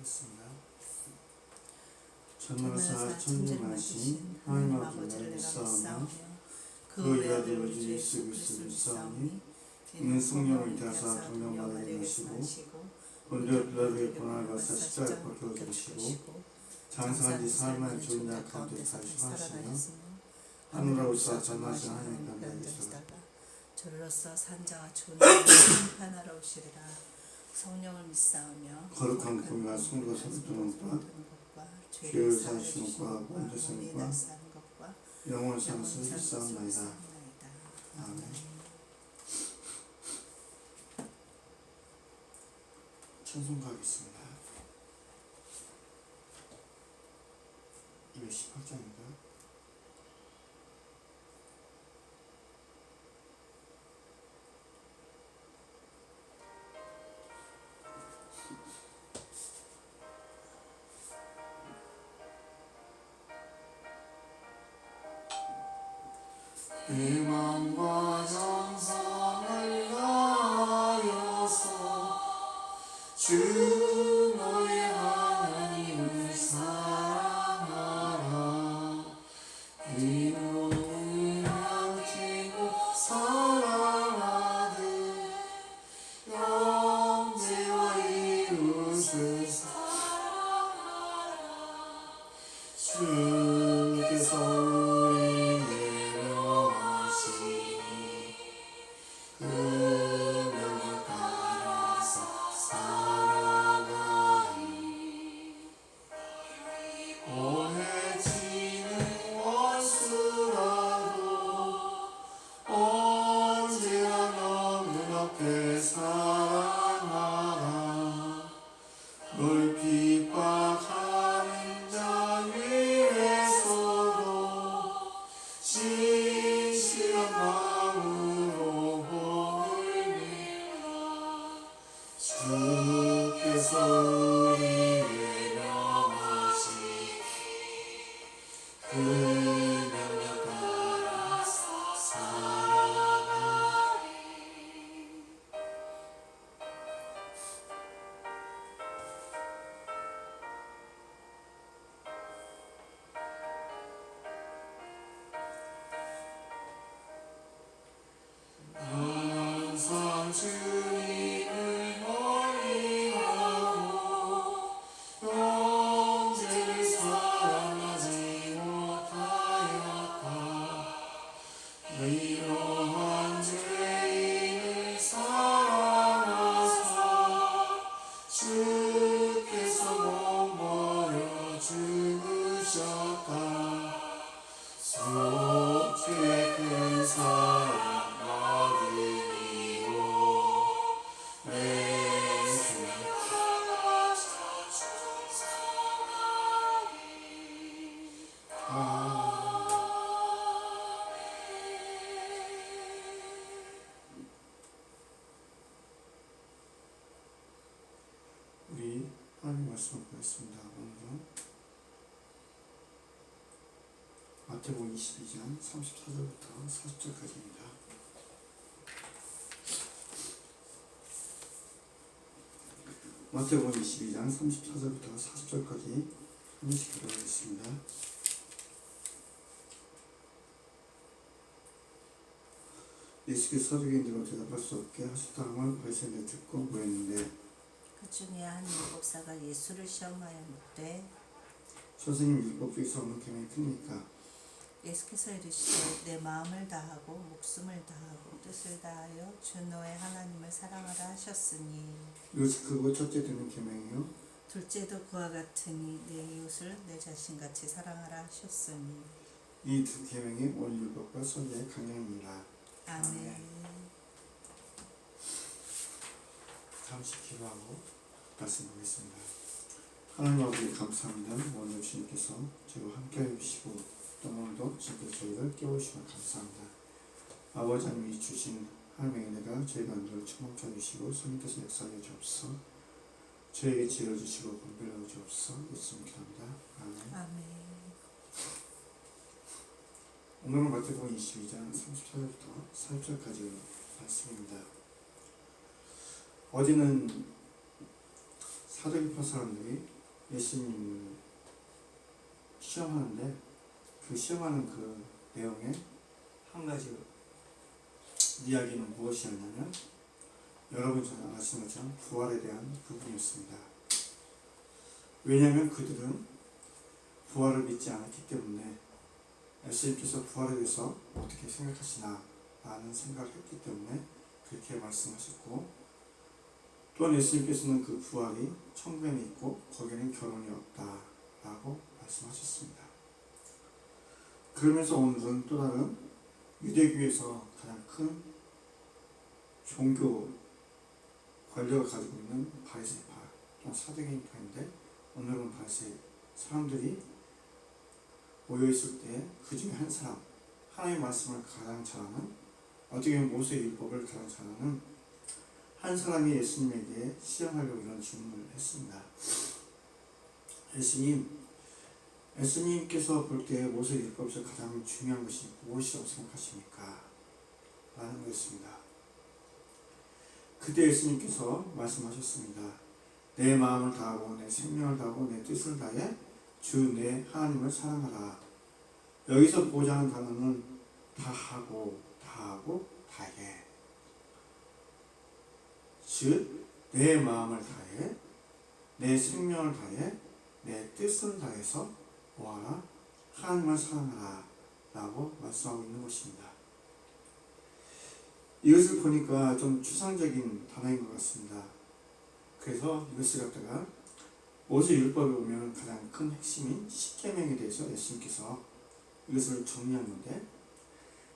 기도하겠습니다. 천만사 천주만신 하나님 아버지를 믿사오며 그 외아들 우리 예수 그리스도를 믿사오니 이는 성령을 대하사 동령받게 하시고 본디오 빌라도의 고난을 받사 십자가에 박혀 죽으시고 장사한 지 사흘 만에 죽은 자 가운데 다시 살아나시며 하늘로 오시사 전능하신 하나님 가운데 계시다가 저로서 산자와 죽은 자를 심판하러 오시리라. 성령을 믿사오며 거룩한 공의와 성도가 서두르는 것과 죄를 사하시는 것과 먼저 사는 것과 영원 상수 믿사옵나이다. 아멘. 찬송 가겠습니다. 218장입니다. 내 맘과 정성을 다하여서 주 너의 하나님을 사랑하라. 네 몸을 아끼고 사랑하듯 형제와 이웃을 사랑하라. 주께서 주님을 멀리하고 형제를 사랑하지 못하였다. 이러한 죄인을 사랑하사 주께서 몸버려 죽으셨다. 속죄 큰 사랑 우리 하나님 말씀 보겠습니다. 오늘은 마태복음 22장 34절부터 40절까지입니다. 마태복음 22장 34절부터 40절까지 한 번씩 기도하겠습니다. 예수께서 서기관들로 대답할 수 없게 하셨다함을 바리새인들이 듣고 모였는데 그 중에 한 율법사가 예수를 시험하여 묻되 선생님, 율법 중에서 어느 계명이 큽니까? 예수께서 이르시되 내 마음을 다하고 목숨을 다하고 뜻을 다하여 주 너의 하나님을 사랑하라 하셨으니 이것이 크고 첫째 되는 계명이요 둘째도 그와 같으니 내 이웃을 내 자신같이 사랑하라 하셨으니 이 두 계명이 온 율법과 선지자의 강령이니라. 아멘. 잠시 기도하고 말씀 보겠습니다. 하나님 아버지 감사합니다. 오늘 주님께서 저희와 함께 해주시고 또 오늘도 주님께서 저희를 깨우시면 감사합니다. 아버지 하나님이 주신 하나님의 은혜가 저희 가운데 충만케 해주시고 성령께서 역사하여 주옵소서. 저에게 지혜를 주시고 분별하여 주옵소서. 예수님 기도합니다. 아멘. 아멘. 오늘은 마태복음 22장 34절부터 40절까지 말씀입니다. 어제는 사도계파 사람들이 예수님을 시험하는데 그 시험하는 그 내용에 한 가지 이야기는 무엇이었냐면 여러분 잘 아시는 것처럼 부활에 대한 부분이었습니다. 왜냐하면 그들은 부활을 믿지 않았기 때문에 예수님께서 부활에 대해서 어떻게 생각하시나 라는 생각을 했기 때문에 그렇게 말씀하셨고, 또한 예수님께서는 그 부활이 천국에는 있고 거기에는 결혼이 없다 라고 말씀하셨습니다. 그러면서 오늘은 또 다른 유대교에서 가장 큰 종교 권력을 가지고 있는 바리새파 또는 사두개인파인데, 오늘은 바리새 사람들이 모여있을 때 그 중에 한 사람, 하나님의 말씀을 가장 잘하는, 어떻게 보면 모세의 율법을 가장 잘하는 한 사람이 예수님에게 시험하려고 이런 질문을 했습니다. 예수님께서 볼 때 모세의 율법에서 가장 중요한 것이 무엇이라고 생각하십니까? 라는 거였습니다. 그때 예수님께서 말씀하셨습니다. 내 마음을 다하고 내 생명을 다하고 내 뜻을 다해 주 내 하나님을 사랑하라. 여기서 보고자 하는 단어는 다하고 다해. 즉 내 마음을 다해 내 생명을 다해 내 뜻을 다해서 뭐하라? 하나님을 사랑하라 라고 말씀하고 있는 것입니다. 이것을 보니까 좀 추상적인 단어인 것 같습니다. 그래서 이것을 갖다가 모세 율법에 보면 가장 큰 핵심인 십계명에 대해서 예수님께서 이것을 정리한 건데,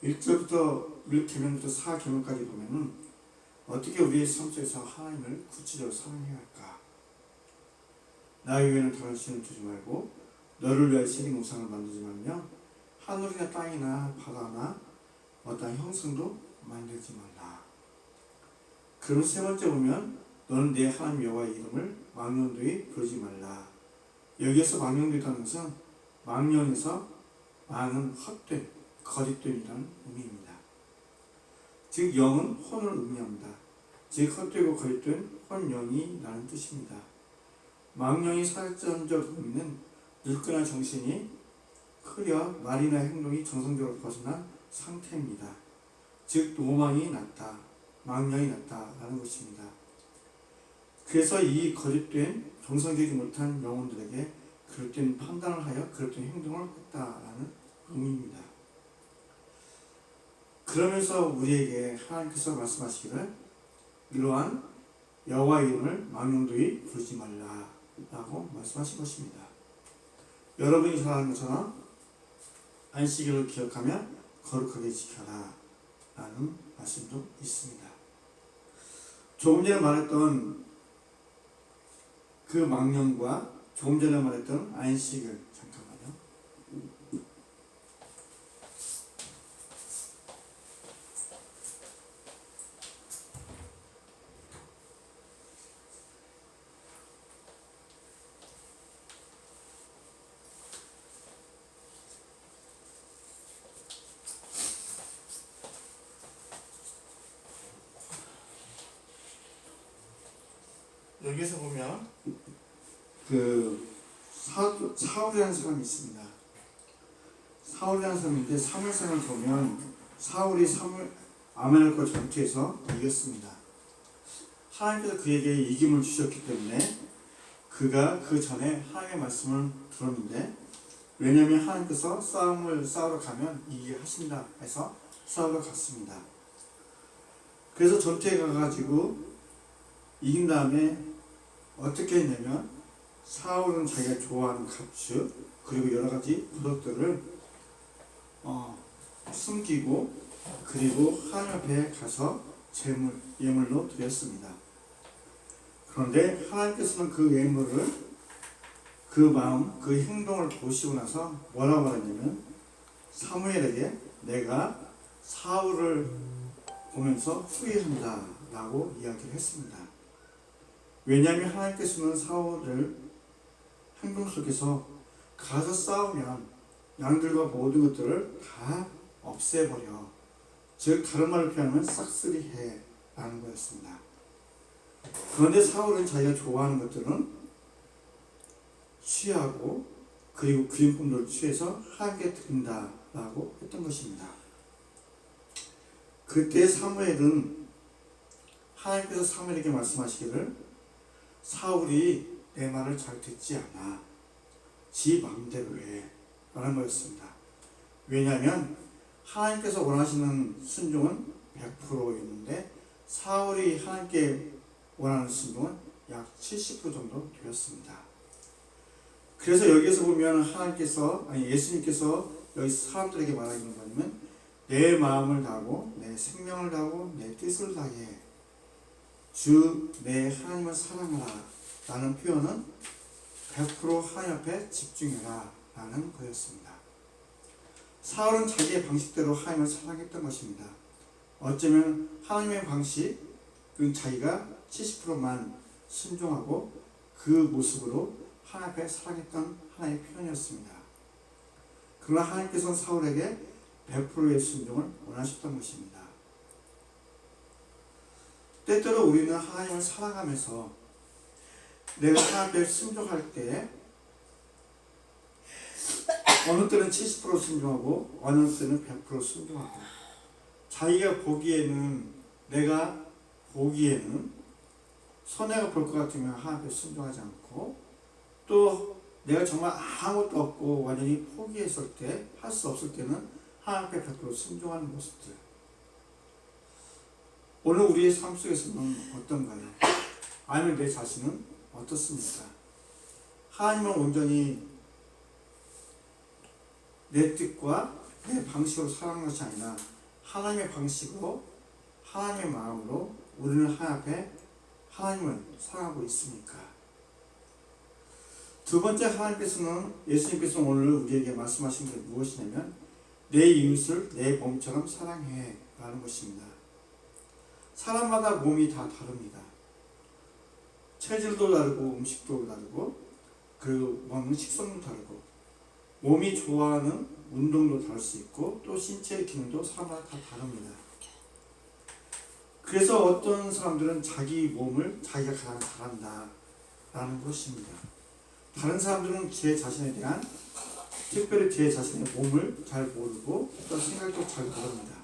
1절부터 1계명부터 4계명까지 보면은 어떻게 우리의 삶 속에서 하나님을 구체적으로 사랑해야 할까? 나 외에는 다른 신을 두지 말고 너를 위하여 새긴 우상을 만들지 말며 하늘이나 땅이나 바다나 어떠한 형상도 만들지 말라. 그럼 세 번째 보면 너는 내 하나님 여호와의 이름을 망령되이 부르지 말라. 여기에서 망령되다는 것은 망령에서 망은 헛된, 거짓된이라는 의미입니다. 즉 영은 혼을 의미합니다. 즉 헛되고 거짓된 혼영이라는 뜻입니다. 망령이 사전적 의미는 늙거나 정신이 흐려 말이나 행동이 정상적으로 벗어난 상태입니다. 즉 노망이 났다, 망령이 났다라는 것입니다. 그래서 이 거짓된 정상적이지 못한 영혼들에게 그릇된 판단을 하여 그릇된 행동을 했다라는 의미입니다. 그러면서 우리에게 하나님께서 말씀하시기를 이러한 여호와의 이름을 망령되이 부르지 말라 라고 말씀하신 것입니다. 여러분이 잘 아는 것처럼 안식일을 기억하며 거룩하게 지켜라 라는 말씀도 있습니다. 조금 전에 말했던 그 망령과 조금 전에 말했던 안식일, 잠깐만요. 여기서 보면 그 사울이라는 사람이 있습니다. 사울이라는 사람인데 사무엘상을 보면 사울이 아말렉과 전투에서 이겼습니다. 하나님께서 그에게 이김을 주셨기 때문에 그가 그 전에 하나님의 말씀을 들었는데, 왜냐하면 하나님께서 싸움을 싸우러 가면 이기게 하신다 해서 싸우러 갔습니다. 그래서 전투에 가가지고 이긴 다음에 어떻게 했냐면 사울은 자기가 좋아하는 가축 그리고 여러 가지 부덕들을 숨기고 그리고 하나님 앞에 가서 예물로 드렸습니다. 그런데 하나님께서는 그 예물을, 그 마음, 그 행동을 보시고 나서 뭐라고 말했냐면 사무엘에게 내가 사울을 보면서 후회한다 라고 이야기를 했습니다. 왜냐하면 하나님께서는 사울을 행동 속에서 가서 싸우면 양들과 모든 것들을 다 없애버려, 즉 다른 말로 표현하면 싹쓸이해 라는 거였습니다. 그런데 사울은 자기가 좋아하는 것들은 취하고 그리고 기름품들을 취해서 하나님께 드린다라고 했던 것입니다. 그때 사무엘은 하나님께서 사무엘에게 말씀하시기를 사울이 내 말을 잘 듣지 않아 지 마음대로 해 라는 거였습니다. 왜냐하면 하나님께서 원하시는 순종은 100%였는데 사울이 하나님께 원하는 순종은 약 70% 정도 되었습니다. 그래서 여기에서 보면 하나님께서 예수님께서 여기 사람들에게 말하기는 뭐냐면 내 마음을 다하고 내 생명을 다하고 내 뜻을 다해 주 내 하나님을 사랑하라 라는 표현은 100% 하나님 앞에 집중해라 라는 거였습니다. 사울은 자기의 방식대로 하나님을 사랑했던 것입니다. 어쩌면 하나님의 방식은 자기가 70%만 순종하고 그 모습으로 하나님 앞에 사랑했던 하나의 표현이었습니다. 그러나 하나님께서는 사울에게 100%의 순종을 원하셨던 것입니다. 때때로 우리는 하나님을 사랑하면서 내가 하나님 앞에 순종할 때 어느 때는 70% 순종하고 어느 때는 100% 순종하고 자기가 보기에는 내가 보기에는 손해가 볼 것 같으면 하나님 앞에 순종하지 않고 또 내가 정말 아무것도 없고 완전히 포기했을 때 할 수 없을 때는 하나님 앞에 100% 순종하는 모습들 오늘 우리의 삶 속에서는 어떤가요? 아니면 내 자신은 어떻습니까? 하나님을 온전히 내 뜻과 내 방식으로 사랑하는 것이 아니라 하나님의 방식으로 하나님의 마음으로 우리는 하나님 앞에 하나님을 사랑하고 있습니까? 두 번째 하나님께서는 예수님께서는 오늘 우리에게 말씀하신 게 무엇이냐면 내 이웃을 내 몸처럼 사랑해 라는 것입니다. 사람마다 몸이 다 다릅니다. 체질도 다르고 음식도 다르고 그리고 먹는 식성도 다르고 몸이 좋아하는 운동도 다를 수 있고 또 신체의 기능도 사람마다 다 다릅니다. 그래서 어떤 사람들은 자기 몸을 자기가 가장 잘한다 라는 것입니다. 다른 사람들은 제 자신에 대한 특별히 제 자신의 몸을 잘 모르고 또 생각도 잘 모릅니다.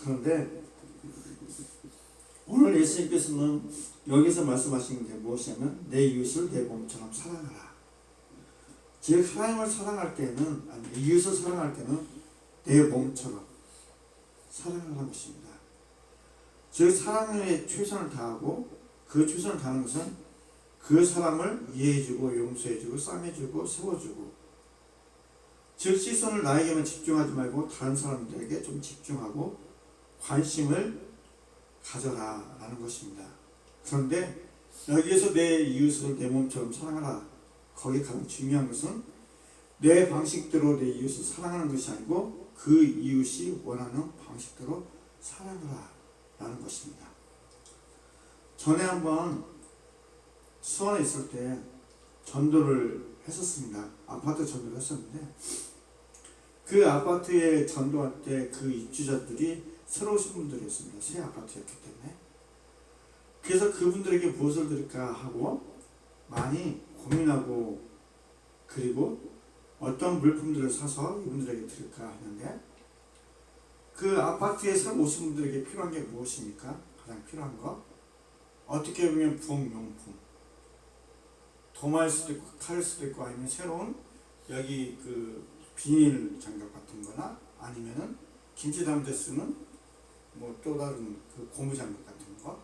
그런데 오늘 예수님께서는 여기서 말씀하신 게 무엇이냐면 내 이웃을 내 몸처럼 사랑하라. 즉 하나님을 사랑할 때는 아니 이웃을 사랑할 때는 내 몸처럼 사랑하는 것입니다. 즉 사랑에 최선을 다하고 그 최선을 다하는 것은 그 사람을 이해해주고 용서해주고 싸매주고 세워주고 즉 시선을 나에게만 집중하지 말고 다른 사람들에게 좀 집중하고 관심을 가져라 라는 것입니다. 그런데 여기에서 내 이웃을 내 몸처럼 사랑하라 거기 가장 중요한 것은 내 방식대로 내 이웃을 사랑하는 것이 아니고 그 이웃이 원하는 방식대로 사랑하라 라는 것입니다. 전에 한번 수원에 있을 때 전도를 했었습니다. 아파트 전도를 했었는데 그 아파트에 전도할 때 그 입주자들이 새로 오신 분들이었습니다. 새 아파트였기 때문에. 그래서 그분들에게 무엇을 드릴까 하고 많이 고민하고 그리고 어떤 물품들을 사서 이분들에게 드릴까 하는데 그 아파트에 새로 오신 분들에게 필요한 게 무엇입니까? 가장 필요한 거 어떻게 보면 부엌용품 도마일 수도 있고 칼일 수도 있고 아니면 새로운 여기 그 비닐 장갑 같은 거나 아니면은 김치 담을 때 쓰는 뭐 또 다른 그 고무 장갑 같은 거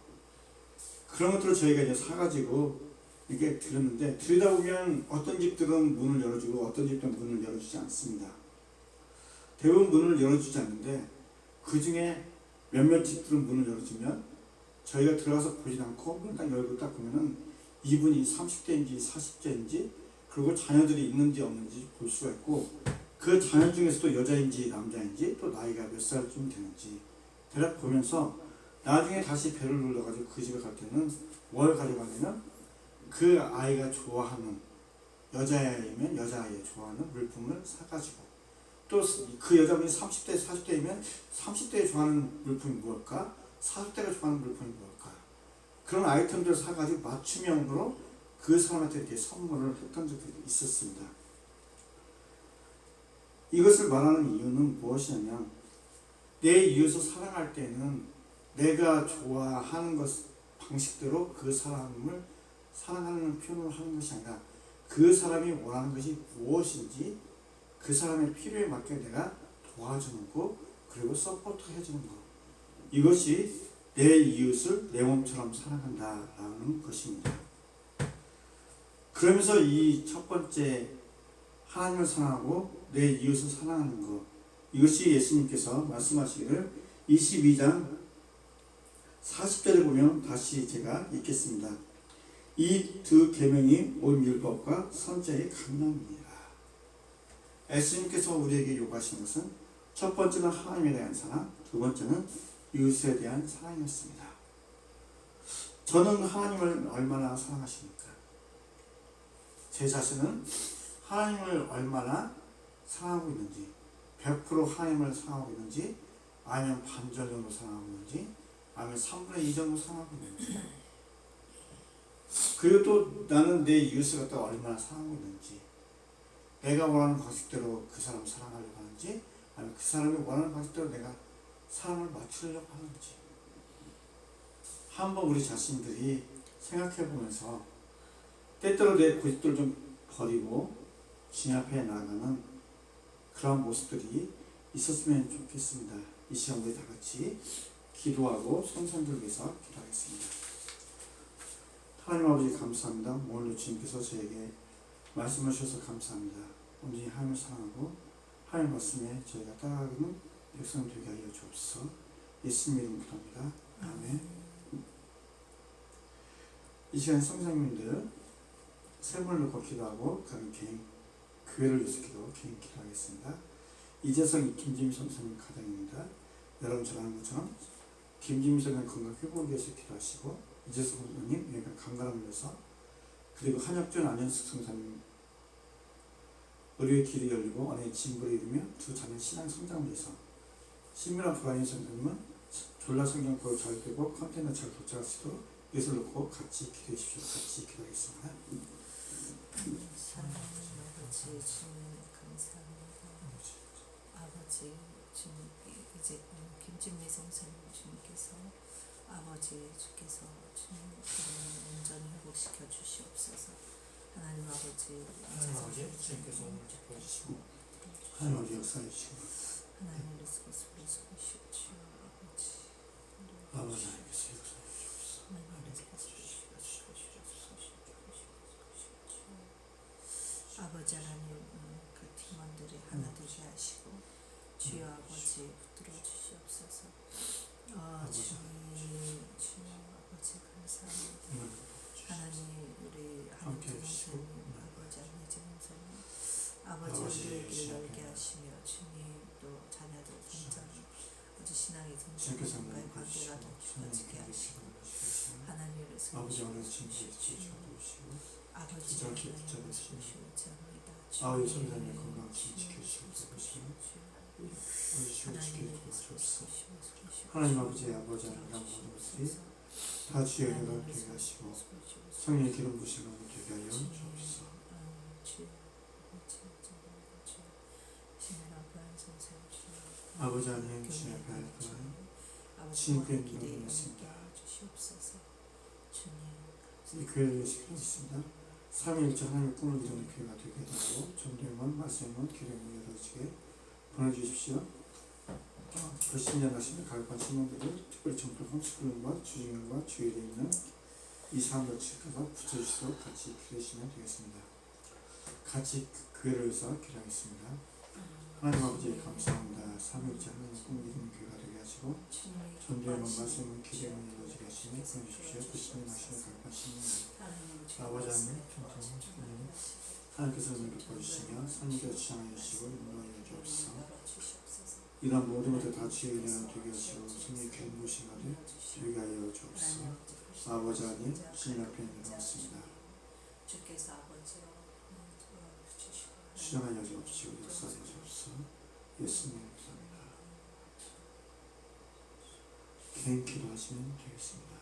그런 것들을 저희가 이제 사가지고 이렇게 드렸는데 드리다 보면 어떤 집들은 문을 열어주고 어떤 집들은 문을 열어주지 않습니다. 대부분 문을 열어주지 않는데 그 중에 몇몇 집들은 문을 열어주면 저희가 들어가서 보지 않고 문을 딱 열고 딱 보면은 이분이 30대인지 40대인지 그리고 자녀들이 있는지 없는지 볼 수가 있고 그 자녀 중에서도 여자인지 남자인지 또 나이가 몇 살쯤 되는지 대략 보면서 나중에 다시 배를 눌러가지고 그 집에 갈 때는 뭘 가져가냐면 그 아이가 좋아하는 여자아이면 여자아이가 좋아하는 물품을 사가지고 또 그 여자분이 30대, 40대이면 30대에 좋아하는 물품이 무엇일까? 40대가 좋아하는 물품이 무엇일까? 그런 아이템들을 사가지고 맞춤형으로 그 사람한테 이렇게 선물을 했던 적이 있었습니다. 이것을 말하는 이유는 무엇이냐면 내 이웃을 사랑할 때는 내가 좋아하는 것 방식대로 그 사람을 사랑하는 표현을 하는 것이 아니라 그 사람이 원하는 것이 무엇인지 그 사람의 필요에 맞게 내가 도와주는 거 그리고 서포트 해주는 거 이것이 내 이웃을 내 몸처럼 사랑한다라는 것입니다. 그러면서 이 첫 번째 하나님을 사랑하고 내 이웃을 사랑하는 것 이것이 예수님께서 말씀하시기를 22장 40절에 보면 다시 제가 읽겠습니다. 이 두 계명이 온 율법과 선지자의 강령이니라. 예수님께서 우리에게 요구하신 것은 첫 번째는 하나님에 대한 사랑, 두 번째는 이웃에 대한 사랑이었습니다. 저는 하나님을 얼마나 사랑하십니까? 제 자신은 하나님을 얼마나 사랑하고 있는지 100% 하나님을 사랑하고 있는지 아니면 반절 정도 사랑하고 있는지 아니면 3분의 2 정도 사랑하고 있는지 그리고 또 나는 내 이웃을 갖다가 얼마나 사랑하고 있는지 내가 원하는 방식대로 그 사람을 사랑하려고 하는지 아니면 그 사람이 원하는 방식대로 내가 사랑을 맞추려고 하는지 한번 우리 자신들이 생각해 보면서 때때로 내 고집들을 좀 버리고 주님 앞에 나아가는 그런 모습들이 있었으면 좋겠습니다. 이 시간 우리 다 같이 기도하고 손선들 위해서 기도하겠습니다. 하나님 아버지 감사합니다. 오늘도 주님께서 저에게 말씀을 주셔서 감사합니다. 온전히 하나님을 사랑하고 하나님 말씀에 저희가 따라가는 백성 되게 하여 주옵소서. 예수님 이름으로 기도합니다. 아멘. 이 시간 성장님들 세 분을 놓고 기도하고 가는 개인 교회를 위해서 개인 기도하겠습니다. 이재성 김지미 선생님 가정입니다. 여러분 잘 아는 것처럼 김지미 선생님 건강 회복을 위해서 기도하시고 이재성 선생님 얘가 강간을 위해서 그리고 한혁준 안현숙 선생님 의료의 길이 열리고 언어의 진보를 이루며 두 자녀 신앙 성장을 위해서 신미라 브라인 선생님은 졸라 성경 보고 잘 되고 컨테이너 잘 도착할 수 있도록 이것을 놓고 같이 기도해 주십시오. 같이 기도하겠습니다. 사랑하는 아버지 주님 감사합니다. 아버지 주님 이제 김진미 선생님 주님께서 아버지 주께서 주님 온전히 회복시켜 주시옵소서. 하나님 아버지 주님께서 오늘 도와주시고 하나님 아버지 역사해 주시고 하나님 예수께서 소리시옵시오. 아버지 하나님께서 역사해 주시옵소서. 아버지 하나님 그 팀원들이 하나 되게 하시고 주여 아버지 붙들어 주시옵소서. 주님 아버지 감사합니다. 하나님 우리 한국교 선생님 아버지 안혜진 선생님 아버지 우리에게 열게 하시며 주님 또 자녀들 성장 아버지 신앙의 성장과의 관계가 더 깊어지게 하시고 하나님을 아버지 어느 친구 아버지 기적이 하나님 붙잡으시고 주옵소서. 아버지 성장의 건강 지켜주시옵소서. 하나님 아버지 하나님 모든 것들이 다 주의 은혜가 되게 하시고 성령의 기름 부심을 되게 하여 주옵소서. 아버지 하나님 주님 앞에 하나님 주님께 기도드리겠습니다. 이 교회를 위해서 기도했습니다. 3일째 하나님의 꿈을 이루는 교회가 되게 해달라고 전도에만 말씀에만 기도에만 이루어지게 보내주십시오. 불신자 나시는 가격한 신문들을 특별히 정통 홈스쿨과 주중과 주일에 있는 이 사람들 측에서 붙여주시도록 같이 기도하시면 되겠습니다. 같이 교회를 위해서 기도하겠습니다. 하나님 아버지 감사합니다. 3일째 하나님의 꿈을 이루는 교회가 되게 하시고 전도에만 말씀은 기도에만 이루어지게 하시며 보내주십시오. 불신자 나시는 가격한 신문들 아버지 하나님 정통 홈스쿨님 하나님께서 은혜를 보여주시며 선님께서 주장하여 주시고 인도하여 주옵소서. 이런 모든 것들 다 주의 은혜가 되게 하시고 성령의 기름 부으심을 되게 하여 주옵소서. 아버지 하나님 주님 앞에 내려왔습니다. 주께서 아버지여 주장하여 주옵시고 역사하여 주옵소서. 예수님 감사합니다. 개인 기도하시면 되겠습니다.